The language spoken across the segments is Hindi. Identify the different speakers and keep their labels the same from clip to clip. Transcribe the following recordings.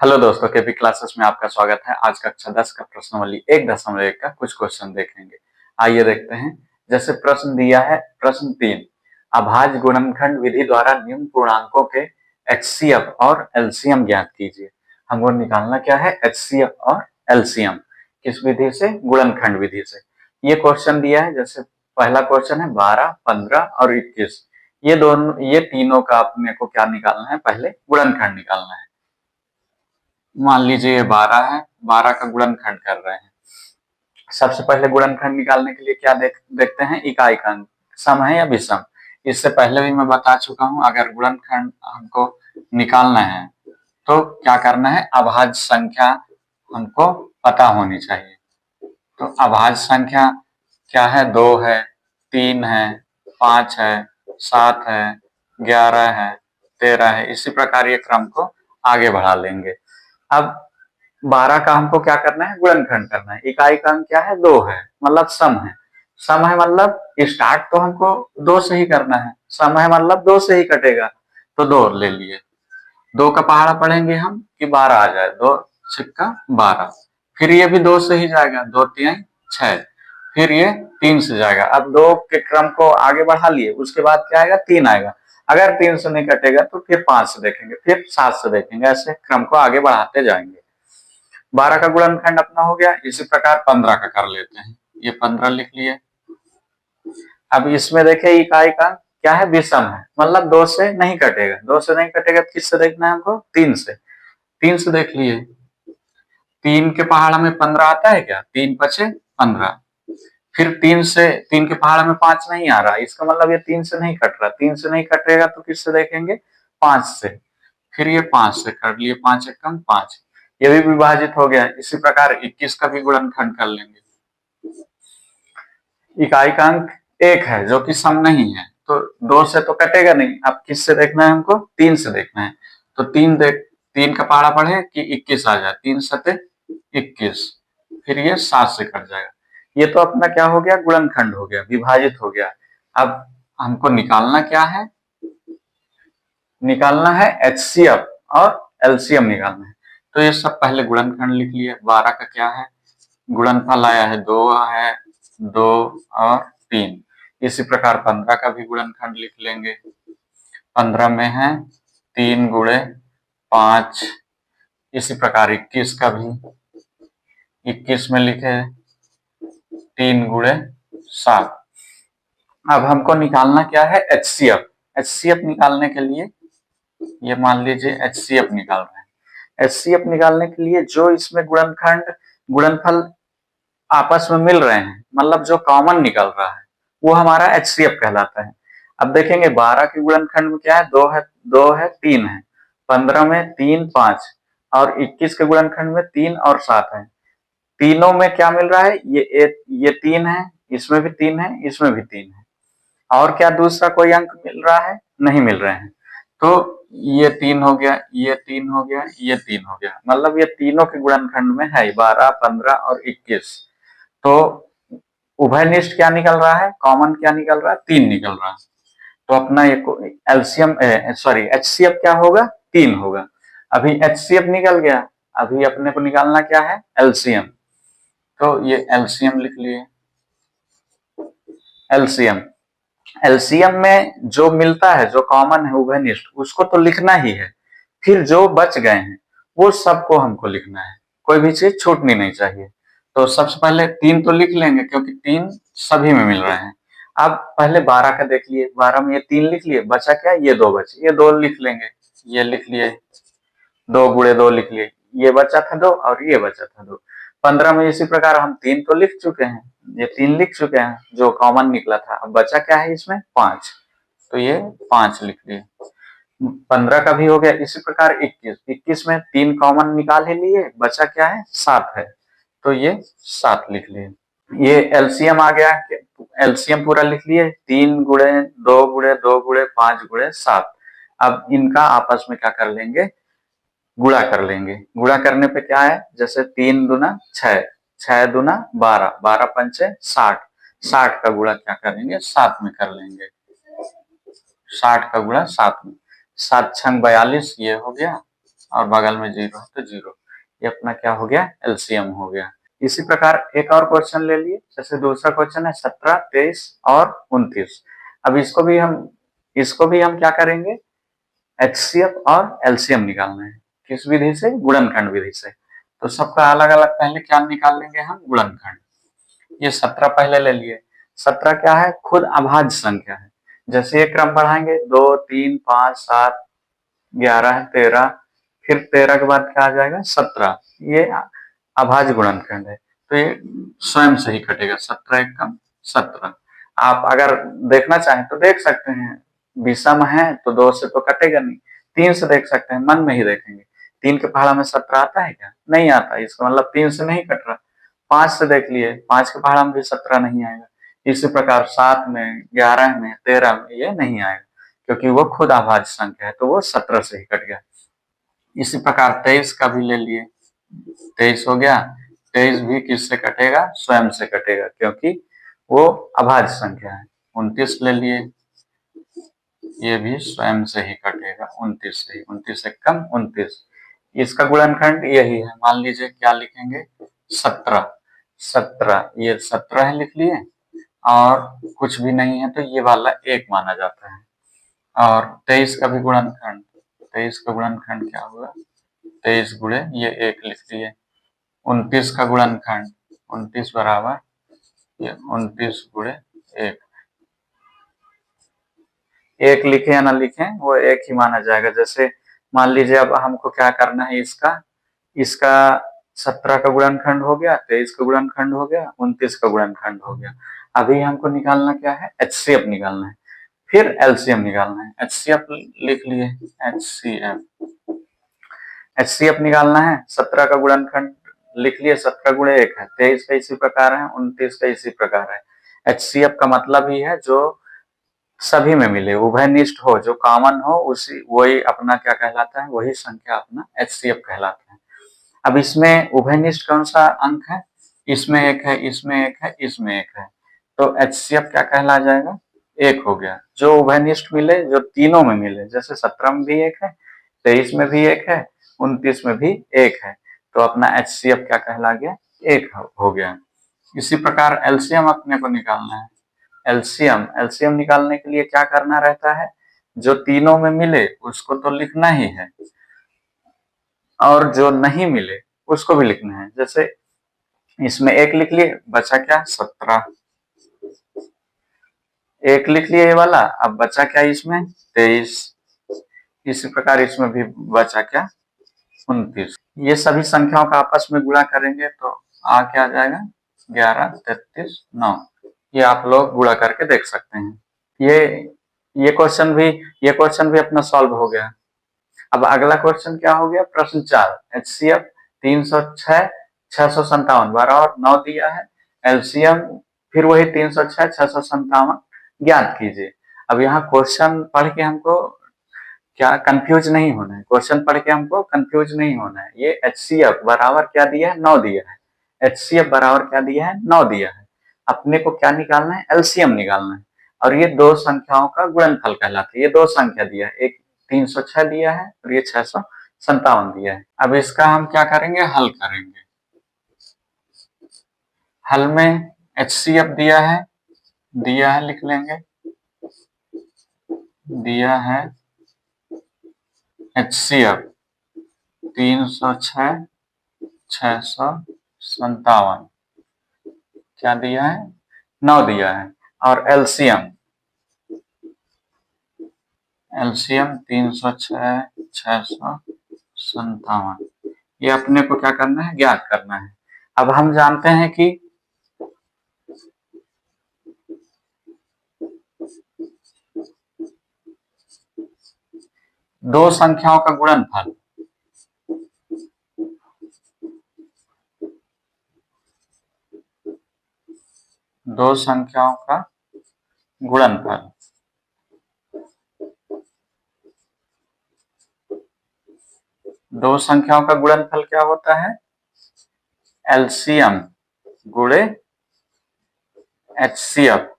Speaker 1: हेलो दोस्तों, केपी क्लासेस में आपका स्वागत है। आज कक्षा 10 का प्रश्नावली 1.1 का कुछ क्वेश्चन देखेंगे। आइए देखते हैं। जैसे प्रश्न दिया है, प्रश्न 3, अभाज्य गुणनखंड विधि द्वारा निम्न पूर्णांकों के एचसीएफ और एलसीएम ज्ञात कीजिए। हमको निकालना क्या है? एचसीएफ और एलसीएम। किस विधि से? गुणनखंड विधि से। ये क्वेश्चन दिया है। जैसे पहला क्वेश्चन है 12, 15 और 21। ये तीनों का अपने को क्या निकालना है? पहले गुणनखंड निकालना है। मान लीजिए ये 12 है, 12 का गुणनखंड कर रहे हैं। सबसे पहले गुणनखंड निकालने के लिए क्या देखते हैं? इकाई का अंक सम है या विषम। इससे पहले भी मैं बता चुका हूं, अगर गुणनखंड हमको निकालना है तो क्या करना है? अभाज्य संख्या हमको पता होनी चाहिए। तो अभाज्य संख्या क्या है? 2 है, 3 है, 5 है, 7 है, 11 है, 13 है। इसी प्रकार ये क्रम को आगे बढ़ा लेंगे। अब 12 का हमको क्या करना है? गुणनखंड करना है। इकाई का अंक क्या है? 2 है, मतलब सम है। सम है मतलब स्टार्ट तो हमको 2 से ही करना है। सम है मतलब 2 से ही कटेगा, तो 2 ले लिए। 2 का पहाड़ा पढ़ेंगे हम कि 12 आ जाए। 2 छक्का 12। फिर ये भी 2 से ही जाएगा, 2 3 6। फिर ये 3 से जाएगा। अब 2 के क्रम को आगे बढ़ा लिए, उसके बाद क्या आएगा? 3 आएगा। अगर 3 से नहीं कटेगा तो फिर 5 से देखेंगे, फिर 7 से देखेंगे। ऐसे क्रम को आगे बढ़ाते जाएंगे। 12 का गुणनखंड अपना हो गया। इसी प्रकार 15 का कर लेते हैं। ये 15 लिख लिए। अब इसमें देखे इकाई का क्या है? विषम है, मतलब 2 से नहीं कटेगा। 2 से नहीं कटेगा तो किससे देखना है हमको? 3 से। 3 से देख लिए। 3 के पहाड़ा में 15 आता है क्या? 3 पचे 15। फिर 3 के पहाड़ा में 5 नहीं आ रहा, इसका मतलब ये 3 से नहीं कट रहा। 3 से नहीं कटेगा तो किससे देखेंगे? 5 से। फिर ये 5 से कर लिए। 5 एकम 5। ये भी विभाजित हो गया। इसी प्रकार 21 का भी गुणनखंड कर लेंगे। इकाई का अंक 1 है जो कि सम नहीं है, तो 2 से तो कटेगा नहीं। अब किससे देखना है हमको? 3 से देखना है। तो 3 का पहाड़ा पढ़े कि 21 आ जाए। 3 सते 21। फिर ये 7 से कट जाएगा। ये तो अपना क्या हो गया? गुणनखंड हो गया, विभाजित हो गया। अब हमको निकालना क्या है? निकालना है एचसीएफ और एलसीएम निकालना है। तो ये सब पहले गुणनखंड लिख लिए। 12 का क्या है? गुणनफल आया है 2 है, 2 और 3। इसी प्रकार 15 का भी गुणनखंड लिख लेंगे। 15 में है 3 गुणे 5। इसी प्रकार 21 का भी 21 में लिखे 3 गुणे 7। अब हमको निकालना क्या है? एचसीएफ। एचसीएफ निकालने के लिए ये मान लीजिए एचसीएफ निकाल रहे हैं। एचसीएफ निकालने के लिए जो इसमें गुणनफल आपस में मिल रहे हैं, मतलब जो कॉमन निकल रहा है, वो हमारा एचसीएफ कहलाता है। अब देखेंगे 12 के गुणनखंड में क्या है? 2 है, 2 है, 3 है। 15 में 3 5 और 21 के गुणनखंड में 3 और 7 है। तीनों में क्या मिल रहा है? ये 3 है, इसमें भी 3 है, इसमें भी 3 है। और क्या दूसरा कोई अंक मिल रहा है? नहीं मिल रहे हैं। तो ये 3 हो गया, ये 3 हो गया, ये 3 हो गया, मतलब ये तीनों के गुणनखंड में है 12, 15 और 21। तो उभयनिष्ठ क्या निकल रहा है? कॉमन क्या निकल रहा है? 3 निकल रहा है। तो अपना ये एलसीएम सॉरी एचसीएफ क्या होगा? 3 होगा। अभी एचसीएफ निकल गया। अभी अपने को निकालना क्या है? एलसीएम। तो ये एलसीएम लिख लिए। एलसीएम एलसीएम में जो मिलता है, जो कॉमन है उभयनिष्ठ, उसको तो लिखना ही है। फिर जो बच गए हैं वो सबको हमको लिखना है। कोई भी चीज छूटनी नहीं चाहिए। तो सबसे पहले 3 तो लिख लेंगे क्योंकि 3 सभी में मिल रहे हैं। अब पहले 12 का देख लिए। 12 में ये 3 लिख लिए, बचा क्या? ये 2 बचे, ये 2 लिख लेंगे। ये लिख लिए। 2 गुणे 2 लिख लिए। ये बचा था 2 और ये बचा था 2। 15 में इसी प्रकार हम 3 तो लिख चुके हैं। ये 3 लिख चुके हैं जो कॉमन निकला था। अब बचा क्या है इसमें? 5। तो ये 5 लिख लिए। 15 का भी हो गया। इसी प्रकार 21 में 3 कॉमन निकाल ही लिए, बचा क्या है? 7 है। तो ये 7 लिख लिए। ये एलसीएम आ गया। एलसीएम पूरा लिख लिए। 3 गुणे 2 गुणे 2 गुणे 5 गुणे 7। अब इनका आपस में क्या कर लेंगे? गुणा कर लेंगे। गुणा करने पे क्या है? जैसे 3 दूना 6, 6 दूना 12, 12 पंचे 60। 60 का गुणा क्या करेंगे? 7 में कर लेंगे। 60 का गुणा 7 में। 7 छंग 42 ये हो गया। और बगल में 0 है तो 0। ये अपना क्या हो गया, एलसीएम हो गया। इसी प्रकार एक और क्वेश्चन ले लिए, जैसे दूसरा क्वेश्चन है 17, 23 और 29। अब इसको भी हम क्या करेंगे, एचसीएफ और एलसीएम निकालना है। किस विधि से, गुणनखंड विधि से। तो सबका अलग अलग पहले क्या निकाल लेंगे हम, गुणनखंड। ये 17 पहले ले लिए। 17 क्या है, खुद अभाज्य संख्या है। जैसे ये क्रम बढ़ाएंगे 2, 3, 5, 7, 11, 13, फिर 13 के बाद क्या आ जाएगा, 17। ये अभाज्य गुणनखंड है, तो ये स्वयं से ही कटेगा। 17 एकम 17। आप अगर देखना चाहें तो देख सकते हैं, विषम है तो 2 से तो कटेगा नहीं, 3 से देख सकते हैं, मन में ही देखेंगे। 3 के पहाड़ा में 17 आता है क्या, नहीं आता। इसका मतलब 3 से नहीं कट रहा। 5 से देख लिए, 5 के पहाड़ा में भी 17 नहीं आएगा। इसी प्रकार 7 में, 11 में, 13 में ये नहीं आएगा, क्योंकि वो खुद अभाज्य संख्या है, तो वो 17 से ही कट गया। इसी प्रकार 23 का भी ले लिए, 23 हो गया। 23 भी किससे कटेगा, स्वयं से कटेगा, क्योंकि वो अभाज्य संख्या है। 29 ले लिए, ये भी स्वयं से ही कटेगा, 29 से ही। 29 एकम 29। इसका गुणनखंड यही है। मान लीजिए क्या लिखेंगे, 17। 17, ये 17 है लिख लिए, और कुछ भी नहीं है तो ये वाला 1 माना जाता है। और 23 का भी गुणनखंड, 23 का गुणनखंड क्या होगा, 23 गुणे ये 1 लिख लिए। 29 का गुणनखंड, 29 बराबर ये 29 गुणे 1। 1 लिखे या ना लिखे वो 1 ही माना जाएगा। जैसे मान लीजिए अब हमको क्या करना है, इसका 17 का गुणनखंड हो गया, 23 का गुणनखंड हो गया, 29 का गुणनखंड हो गया। अभी हमको निकालना क्या है, एचसीएफ निकालना है, फिर एलसीएम निकालना है। एचसीएफ लिख लिए, एचसीएफ निकालना है। 17 का गुणनखंड लिख लिए, 17 गुणे 1 है। 23 का इसी प्रकार है, 29 का इसी प्रकार है। एचसीएफ का मतलब ही है जो सभी में मिले, उभयनिष्ठ हो, जो कॉमन हो, उसी वही अपना क्या कहलाता है, वही संख्या अपना एचसीएफ कहलाता है। अब इसमें उभयनिष्ठ कौन सा अंक है, इसमें 1 है, इसमें 1 है, इसमें 1 है, तो एचसीएफ क्या कहला जाएगा, 1 हो गया। जो उभयनिष्ठ मिले, जो तीनों में मिले, जैसे 17 में भी 1 है, 23 में भी 1 है, 29 में भी 1 है, तो अपना एचसीएफ क्या कहला गया, 1 हो गया। इसी प्रकार एलसीएम अपने को निकालना है। एलसीएम निकालने के लिए क्या करना रहता है, जो तीनों में मिले उसको तो लिखना ही है, और जो नहीं मिले उसको भी लिखना है। जैसे इसमें 1 लिख लिए, बचा क्या, 17। 1 लिख लिए ये वाला, अब बचा क्या इसमें, 23। इसी प्रकार इसमें भी बचा क्या, 29। ये सभी संख्याओं का आपस में गुणा करेंगे तो क्या आ जाएगा, 11, 33, 9। ये आप लोग गुणा करके देख सकते हैं। ये ये क्वेश्चन भी अपना सॉल्व हो गया। अब अगला क्वेश्चन क्या हो गया, प्रश्न 4। एचसीएफ 306, 657 12 और 9 दिया है। एलसीएम फिर वही 306, 657 ज्ञात कीजिए। अब यहाँ क्वेश्चन पढ़ के हमको क्या कंफ्यूज नहीं होना है, क्वेश्चन पढ़ के हमको कंफ्यूज नहीं होना है। ये एचसीएफ बराबर क्या दिया है, 9 दिया है। एचसीएफ बराबर क्या दिया है, 9 दिया है। अपने को क्या निकालना है, एलसीएम निकालना है। और ये दो संख्याओं का गुणनफल कहलाता है। ये दो संख्या दिया है, एक 306 दिया है और ये 657 दिया है। अब इसका हम क्या करेंगे, हल करेंगे। हल में एचसीएफ दिया है लिख लेंगे, दिया है एचसीएफ 306, 657 क्या दिया है, 9 दिया है। और एलसीएम 306, 657 ये अपने को क्या करना है, ज्ञात करना है। अब हम जानते हैं कि दो संख्याओं का गुणनफल दो संख्याओं का गुणनफल दो संख्याओं का गुणनफल क्या होता है, एलसीएम गुणे एचसीएफ।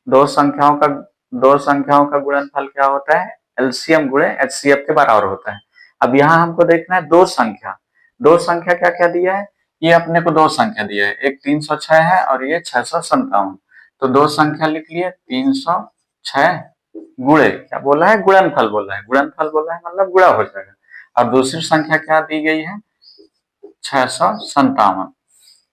Speaker 1: दो संख्याओं का गुणनफल क्या होता है, एलसीएम गुणे एचसीएफ के बराबर होता है। अब यहाँ हमको देखना है दो संख्या क्या क्या दिया है, ये अपने को दो संख्या दिया है, एक 306 है और ये 657। तो दो संख्या लिख लिए, 306 गुणे क्या बोला है, गुणनफल बोला है, गुणनफल बोला है मतलब गुणा हो जाएगा। और दूसरी संख्या क्या दी गई है, 657।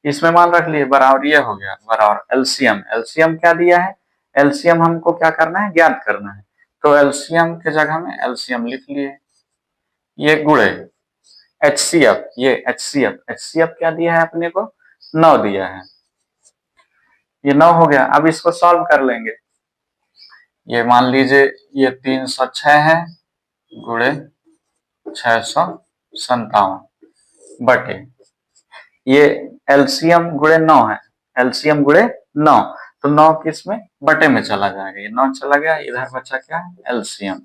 Speaker 1: इसमें मान रख लिए बराबर, ये हो गया बराबर एलसीएम। एलसीएम क्या दिया है, एलसीएम हमको क्या करना है, ज्ञात करना है। तो एलसीएम के जगह में एलसीएम लिख लिए, ये गुणे एचसीएफ, ये एचसीएफ, एचसीएफ क्या दिया है अपने को, 9 दिया है, ये 9 हो गया। अब इसको सॉल्व कर लेंगे। ये मान लीजिए ये 306 है गुणे 657 बटे, ये एलसीएम गुणे 9 है, एलसीएम गुणे 9, तो 9 किस में, बटे में चला जाएगा, ये 9 चला गया, इधर बचा क्या है, एलसीएम।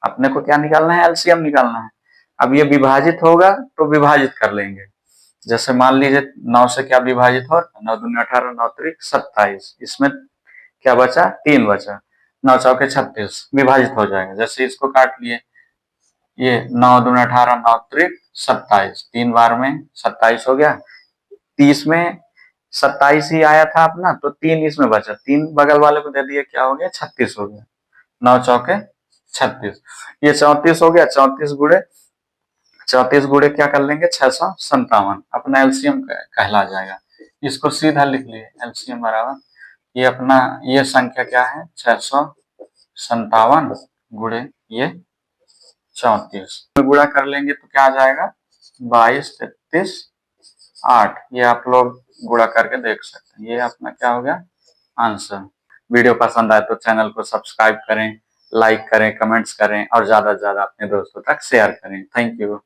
Speaker 1: अपने को क्या निकालना है, एलसीएम निकालना है। अब ये विभाजित होगा तो विभाजित कर लेंगे। जैसे मान लीजिए 9 से क्या विभाजित हो, 9 दूनी 18, 9 त्रिक 27, इसमें क्या बचा, 3 बचा, 9 चौके 36, विभाजित हो जाएगा। जैसे इसको काट लिए, ये 9 दूनी 18, 9 त्रिक 27, 3 बार में 27 हो गया, 30 में 27 ही आया था अपना, तो 3 इसमें बचा, 3 बगल वाले को दे दिए, क्या हो गया, 36 हो गया, 9 चौके 36, ये 34 हो गया, 34 गुणे क्या कर लेंगे, 657, अपना एलसीएम कहला जाएगा। इसको सीधा लिख लिए, एलसीएम बराबर ये अपना, ये संख्या क्या है, 657 गुणे ये 34, गुणा कर लेंगे तो क्या आ जाएगा, 22, 33, 8। ये आप लोग गुणा करके देख सकते हैं, ये अपना क्या हो गया आंसर। वीडियो पसंद आए तो चैनल को सब्सक्राइब करें, लाइक करें, कमेंट्स करें और ज्यादा से ज्यादा अपने दोस्तों तक शेयर करें। Thank you.